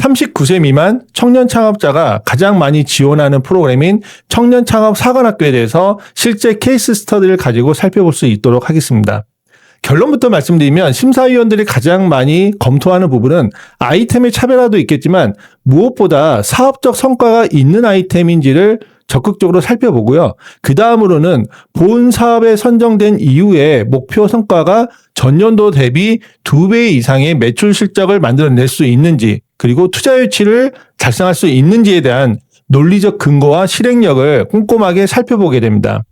39세 미만 청년 창업자가 가장 많이 지원하는 프로그램인 청년 창업 사관학교에 대해서 실제 케이스 스터디를 가지고 살펴볼 수 있도록 하겠습니다. 결론부터 말씀드리면 심사위원들이 가장 많이 검토하는 부분은 아이템의 차별화도 있겠지만 무엇보다 사업적 성과가 있는 아이템인지를 적극적으로 살펴보고요. 그 다음으로는 본 사업에 선정된 이후에 목표 성과가 전년도 대비 2배 이상의 매출 실적을 만들어낼 수 있는지, 그리고 투자 유치를 달성할 수 있는지에 대한 논리적 근거와 실행력을 꼼꼼하게 살펴보게 됩니다.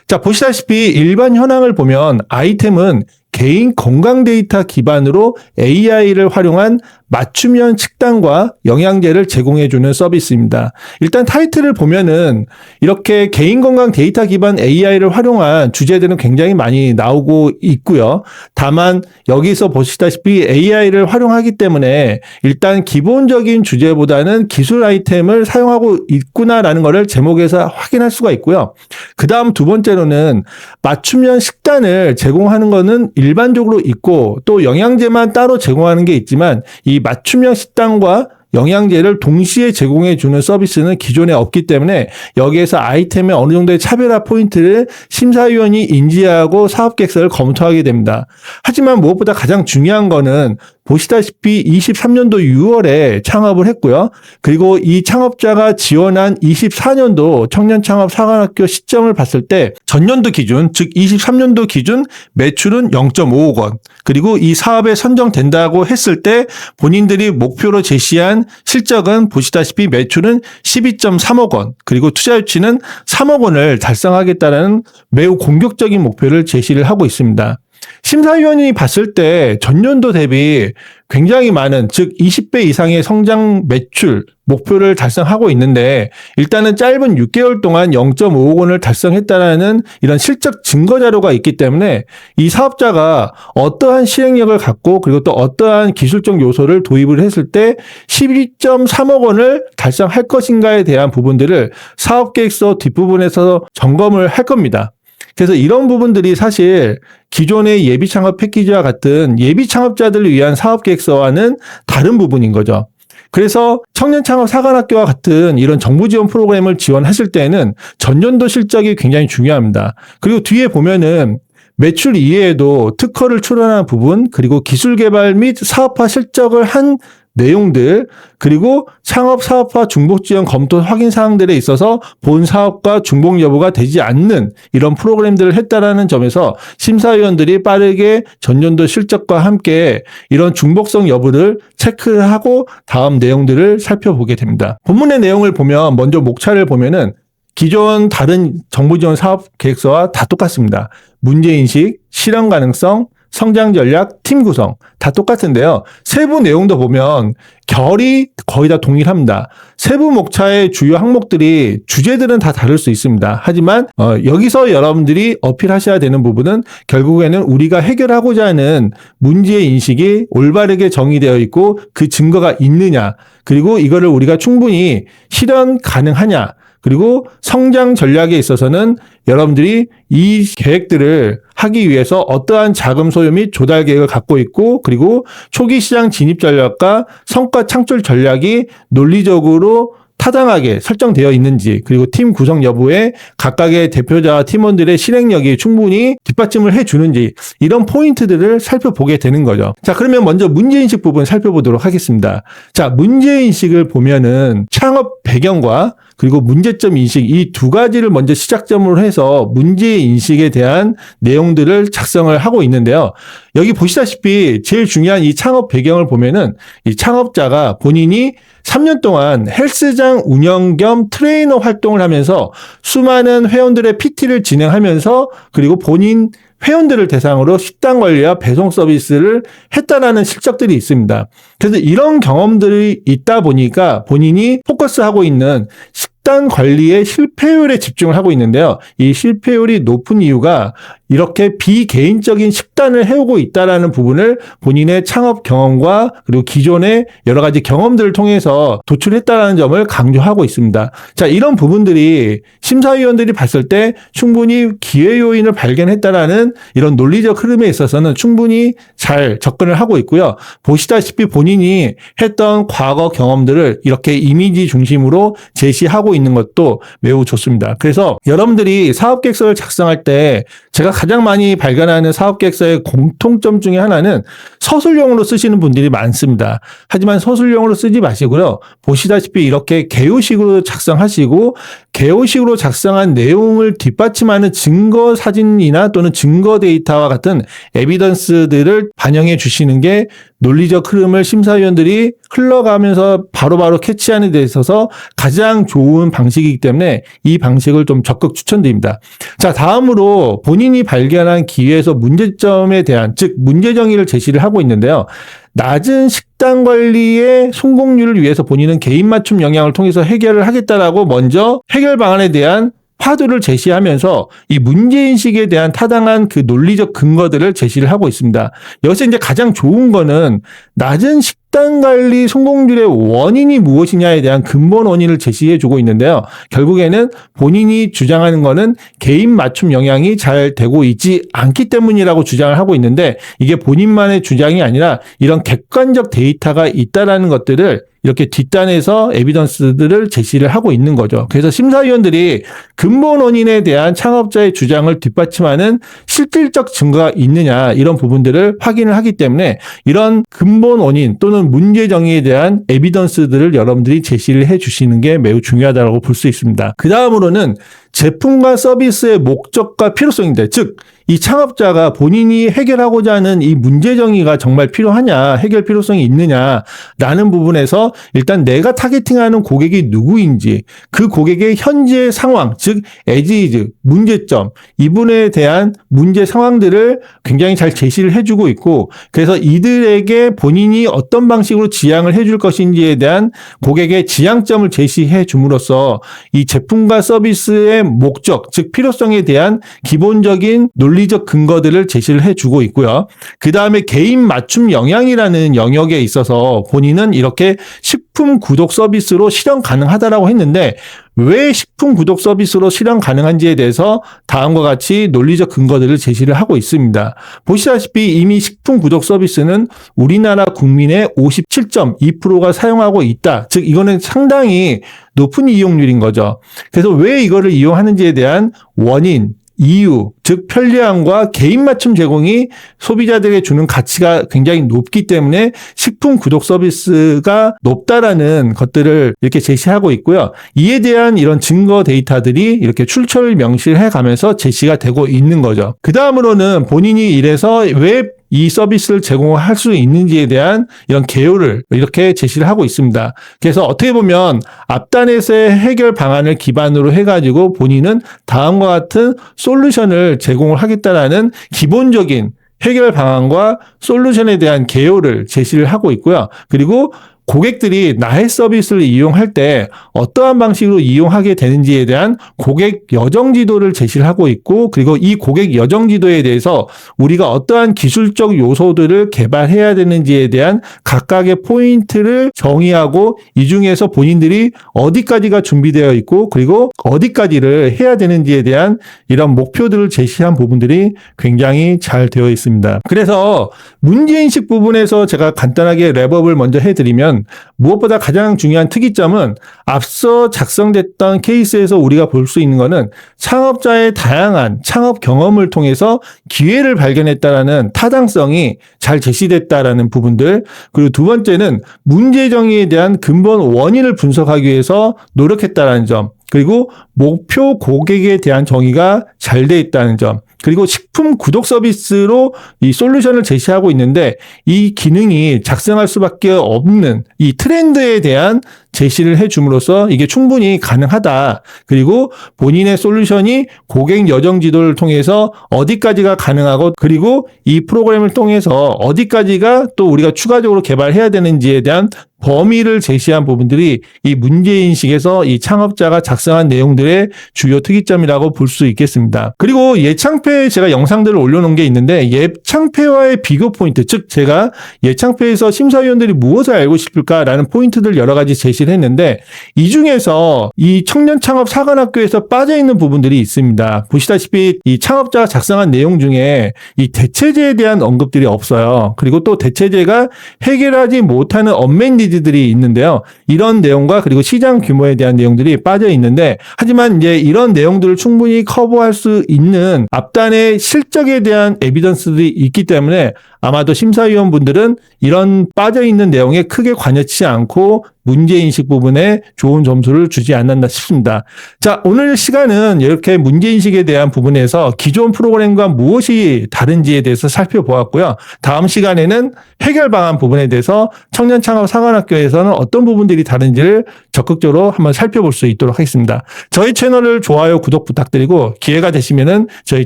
자, 보시다시피 일반 현황을 보면 아이템은 개인 건강 데이터 기반으로 AI를 활용한 맞춤형 식단과 영양제를 제공해주는 서비스입니다. 일단 타이틀을 보면은 이렇게 개인 건강 데이터 기반 AI를 활용한 주제들은 굉장히 많이 나오고 있고요. 다만 여기서 보시다시피 AI를 활용하기 때문에 일단 기본적인 주제보다는 기술 아이템을 사용하고 있구나라는 것을 제목에서 확인할 수가 있고요. 그 다음 두 번째로는 맞춤형 식단을 제공하는 것은 일반적으로 있고 또 영양제만 따로 제공하는 게 있지만 이 맞춤형 식단과 영양제를 동시에 제공해 주는 서비스는 기존에 없기 때문에 여기에서 아이템의 어느 정도의 차별화 포인트를 심사위원이 인지하고 사업계획서를 검토하게 됩니다. 하지만 무엇보다 가장 중요한 거는 보시다시피 23년도 6월에 창업을 했고요. 그리고 이 창업자가 지원한 24년도 청년창업 사관학교 시점을 봤을 때 전년도 기준, 즉 23년도 기준 매출은 0.5억 원, 그리고 이 사업에 선정된다고 했을 때 본인들이 목표로 제시한 실적은 보시다시피 매출은 12.3억 원, 그리고 투자 유치는 3억 원을 달성하겠다는 매우 공격적인 목표를 제시를 하고 있습니다. 심사위원이 봤을 때 전년도 대비 굉장히 많은, 즉 20배 이상의 성장 매출 목표를 달성하고 있는데 일단은 짧은 6개월 동안 0.5억 원을 달성했다는 이런 실적 증거 자료가 있기 때문에 이 사업자가 어떠한 실행력을 갖고 그리고 또 어떠한 기술적 요소를 도입을 했을 때 12.3억 원을 달성할 것인가에 대한 부분들을 사업계획서 뒷부분에서 점검을 할 겁니다. 그래서 이런 부분들이 사실 기존의 예비창업 패키지와 같은 예비창업자들을 위한 사업계획서와는 다른 부분인 거죠. 그래서 청년창업 사관학교와 같은 이런 정부 지원 프로그램을 지원하실 때에는 전년도 실적이 굉장히 중요합니다. 그리고 뒤에 보면은 매출 이외에도 특허를 출원한 부분, 그리고 기술 개발 및 사업화 실적을 한 내용들, 그리고 창업 사업화 중복 지원 검토 확인 사항들에 있어서 본 사업과 중복 여부가 되지 않는 이런 프로그램들을 했다라는 점에서 심사위원들이 빠르게 전년도 실적과 함께 이런 중복성 여부를 체크를 하고 다음 내용들을 살펴보게 됩니다. 본문의 내용을 보면 먼저 목차를 보면은 기존 다른 정부 지원 사업 계획서와 다 똑같습니다. 문제인식, 실현 가능성, 성장 전략, 팀 구성 다 똑같은데요. 세부 내용도 보면 결이 거의 다 동일합니다. 세부 목차의 주요 항목들이 주제들은 다 다를 수 있습니다. 하지만 여기서 여러분들이 어필하셔야 되는 부분은 결국에는 우리가 해결하고자 하는 문제의 인식이 올바르게 정의되어 있고 그 증거가 있느냐, 그리고 이거를 우리가 충분히 실현 가능하냐, 그리고 성장 전략에 있어서는 여러분들이 이 계획들을 하기 위해서 어떠한 자금 소요 및 조달 계획을 갖고 있고, 그리고 초기 시장 진입 전략과 성과 창출 전략이 논리적으로 타당하게 설정되어 있는지, 그리고 팀 구성 여부에 각각의 대표자와 팀원들의 실행력이 충분히 뒷받침을 해주는지, 이런 포인트들을 살펴보게 되는 거죠. 자, 그러면 먼저 문제인식 부분 살펴보도록 하겠습니다. 자, 문제인식을 보면은 창업 배경과 그리고 문제점 인식, 이 두 가지를 먼저 시작점으로 해서 문제인식에 대한 내용들을 작성을 하고 있는데요. 여기 보시다시피 제일 중요한 이 창업 배경을 보면은 이 창업자가 본인이 3년 동안 헬스장 운영 겸 트레이너 활동을 하면서 수많은 회원들의 PT를 진행하면서 그리고 본인 회원들을 대상으로 식단 관리와 배송 서비스를 했다라는 실적들이 있습니다. 그래서 이런 경험들이 있다 보니까 본인이 포커스하고 있는 식단 관리의 실패율에 집중을 하고 있는데요. 이 실패율이 높은 이유가 이렇게 비개인적인 식단을 해오고 있다라는 부분을 본인의 창업 경험과 그리고 기존의 여러 가지 경험들을 통해서 도출했다라는 점을 강조하고 있습니다. 자, 이런 부분들이 심사위원들이 봤을 때 충분히 기회 요인을 발견했다라는 이런 논리적 흐름에 있어서는 충분히 잘 접근을 하고 있고요. 보시다시피 본인이 했던 과거 경험들을 이렇게 이미지 중심으로 제시하고 있는 것도 매우 좋습니다. 그래서 여러분들이 사업계획서를 작성할 때 제가 가장 많이 발견하는 사업계획서의 공통점 중에 하나는 서술형으로 쓰시는 분들이 많습니다. 하지만 서술형으로 쓰지 마시고요. 보시다시피 이렇게 개요식으로 작성하시고 개요식으로 작성한 내용을 뒷받침하는 증거 사진이나 또는 증거 데이터와 같은 에비던스들을 반영해 주시는 게 논리적 흐름을 심사위원들이 흘러가면서 바로바로 캐치하는 데 있어서 가장 좋은 방식이기 때문에 이 방식을 좀 적극 추천드립니다. 자, 다음으로 본인이 발견한 기회에서 문제점에 대한, 즉 문제 정의를 제시를 하고 있는데요. 낮은 식단 관리의 성공률을 위해서 본인은 개인 맞춤 영양을 통해서 해결을 하겠다라고 먼저 해결 방안에 대한 화두를 제시하면서 이 문제인식에 대한 타당한 그 논리적 근거들을 제시를 하고 있습니다. 여기서 이제 가장 좋은 거는 낮은 식단 관리 성공률의 원인이 무엇이냐에 대한 근본 원인을 제시해 주고 있는데요. 결국에는 본인이 주장하는 거는 개인 맞춤 영양이 잘 되고 있지 않기 때문이라고 주장을 하고 있는데 이게 본인만의 주장이 아니라 이런 객관적 데이터가 있다라는 것들을 이렇게 뒷단에서 에비던스들을 제시를 하고 있는 거죠. 그래서 심사위원들이 근본 원인에 대한 창업자의 주장을 뒷받침하는 실질적 증거가 있느냐 이런 부분들을 확인을 하기 때문에 이런 근본 원인 또는 문제 정의에 대한 에비던스들을 여러분들이 제시를 해 주시는 게 매우 중요하다고 볼 수 있습니다. 그 다음으로는 제품과 서비스의 목적과 필요성인데, 즉 이 창업자가 본인이 해결하고자 하는 이 문제 정의가 정말 필요하냐, 해결 필요성이 있느냐라는 부분에서 일단 내가 타겟팅하는 고객이 누구인지, 그 고객의 현재 상황, 즉 에지이즈, 문제점, 이분에 대한 문제 상황들을 굉장히 잘 제시를 해주고 있고, 그래서 이들에게 본인이 어떤 방식으로 지향을 해줄 것인지에 대한 고객의 지향점을 제시해 줌으로써 이 제품과 서비스의 목적, 즉 필요성에 대한 기본적인 논리적 근거들을 제시를 해주고 있고요. 그 다음에 개인 맞춤 영양이라는 영역에 있어서 본인은 이렇게 식품 구독 서비스로 실현 가능하다라고 했는데 왜 식품 구독 서비스로 실현 가능한지에 대해서 다음과 같이 논리적 근거들을 제시를 하고 있습니다. 보시다시피 이미 식품 구독 서비스는 우리나라 국민의 57.2%가 사용하고 있다. 즉 이거는 상당히 높은 이용률인 거죠. 그래서 왜 이거를 이용하는지에 대한 원인, 이유, 즉 편리함과 개인 맞춤 제공이 소비자들에게 주는 가치가 굉장히 높기 때문에 식품 구독 서비스가 높다라는 것들을 이렇게 제시하고 있고요. 이에 대한 이런 증거 데이터들이 이렇게 출처를 명시해 가면서 제시가 되고 있는 거죠. 그 다음으로는 본인이 이래서 왜 이 서비스를 제공할 수 있는지에 대한 이런 개요를 이렇게 제시를 하고 있습니다. 그래서 어떻게 보면 앞단에서의 해결 방안을 기반으로 해가지고 본인은 다음과 같은 솔루션을 제공을 하겠다라는 기본적인 해결 방안과 솔루션에 대한 개요를 제시를 하고 있고요. 그리고 고객들이 나의 서비스를 이용할 때 어떠한 방식으로 이용하게 되는지에 대한 고객 여정 지도를 제시를 하고 있고, 그리고 이 고객 여정 지도에 대해서 우리가 어떠한 기술적 요소들을 개발해야 되는지에 대한 각각의 포인트를 정의하고 이 중에서 본인들이 어디까지가 준비되어 있고 그리고 어디까지를 해야 되는지에 대한 이런 목표들을 제시한 부분들이 굉장히 잘 되어 있습니다. 그래서 문제인식 부분에서 제가 간단하게 랩업을 먼저 해드리면 무엇보다 가장 중요한 특이점은 앞서 작성됐던 케이스에서 우리가 볼 수 있는 것은 창업자의 다양한 창업 경험을 통해서 기회를 발견했다라는 타당성이 잘 제시됐다라는 부분들, 그리고 두 번째는 문제 정의에 대한 근본 원인을 분석하기 위해서 노력했다라는 점, 그리고 목표 고객에 대한 정의가 잘 돼 있다는 점, 그리고 식품 구독 서비스로 이 솔루션을 제시하고 있는데 이 기능이 작성할 수밖에 없는 이 트렌드에 대한 제시를 해줌으로써 이게 충분히 가능하다. 그리고 본인의 솔루션이 고객 여정 지도를 통해서 어디까지가 가능하고, 그리고 이 프로그램을 통해서 어디까지가 또 우리가 추가적으로 개발해야 되는지에 대한 범위를 제시한 부분들이 이 문제인식에서 이 창업자가 작성한 내용들의 주요 특이점이라고 볼 수 있겠습니다. 그리고 예창패에 제가 영상들을 올려놓은 게 있는데 예창패와의 비교 포인트, 즉 제가 예창패에서 심사위원들이 무엇을 알고 싶을까라는 포인트들 여러 가지 제시를 했는데 이 중에서 이 청년창업사관학교에서 빠져있는 부분들이 있습니다. 보시다시피 이 창업자가 작성한 내용 중에 이 대체제에 대한 언급들이 없어요. 그리고 또 대체제가 해결하지 못하는 언맨 니드들이 있는데요. 이런 내용과 그리고 시장 규모에 대한 내용들이 빠져 있는데 하지만 이제 이런 내용들을 충분히 커버할 수 있는 앞단의 실적에 대한 에비던스들이 있기 때문에 아마도 심사위원분들은 이런 빠져있는 내용에 크게 관여치 않고 문제인식 부분에 좋은 점수를 주지 않았나 싶습니다. 자, 오늘 시간은 이렇게 문제인식에 대한 부분에서 기존 프로그램과 무엇이 다른지에 대해서 살펴보았고요. 다음 시간에는 해결 방안 부분에 대해서 청년창업사관학교에서는 어떤 부분들이 다른지를 적극적으로 한번 살펴볼 수 있도록 하겠습니다. 저희 채널을 좋아요, 구독 부탁드리고 기회가 되시면은 저희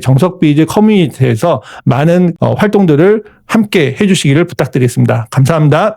정석비즈 커뮤니티에서 많은 활동들을 함께 해주시기를 부탁드리겠습니다. 감사합니다.